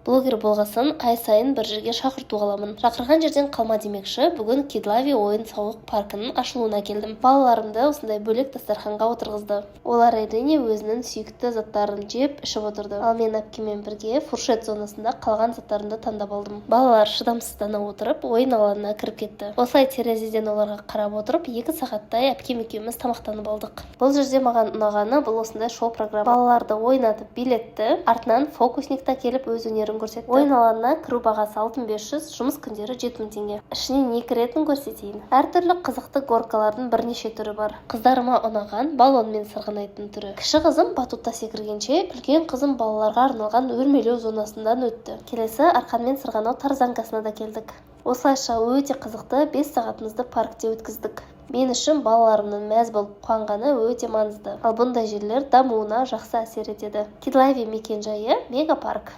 Блогер болғасын ай сайын бір жерге шақырту аламын. Шақырған жерден қалма демекші, бүгін Кедлави ойын-сауық паркінің ашылуына келдім. Балаларымды осындай бөлек дастарханға отырғызды. Олар әрине өзінің сүйікті заттарын жеп, ішіп отырды. Ал мен әпкемен бірге фуршет зонасында қалған заттарымды таңдап алдым. Балалар шыдамсыздана отырып, ойын алаңына кіріп кетті. Осылай терезеден оларға қарап отырып, 2 сағаттай әпкем екеуміз тамақтанып алдық. Бұл жерде маған ұнағаны бұл осындай шоу программа. Балаларды ойнатып билетті, артынан фокусникта келіп өз өнерін көрсетті. Ойын алаңына кіру бағасы 6500, жұмыс күндері 7000 теңге. Ішіне не кіретінін көрсетейін. Әртүрлі қызықты горкалардың бірнеше түрі бар. Қыздарыма ұнаған баллонмен сырғанайтын түрі. Кіші қызым батутта секіргенше, үлкен қызым балаларға арналған өрмелеу зонасынан өтті. Келесі арқанмен сырғанау тарзанкасына да келдік. Осылайша өте қызықты 5 сағатымызды паркте өткіздік. Мен үшін балаларымның мәз болып қуанғаны өте маңызды. Ал бұндай жерлер дамуына жақсы әсер етеді. Кедлави мекен-жайы мегапарк.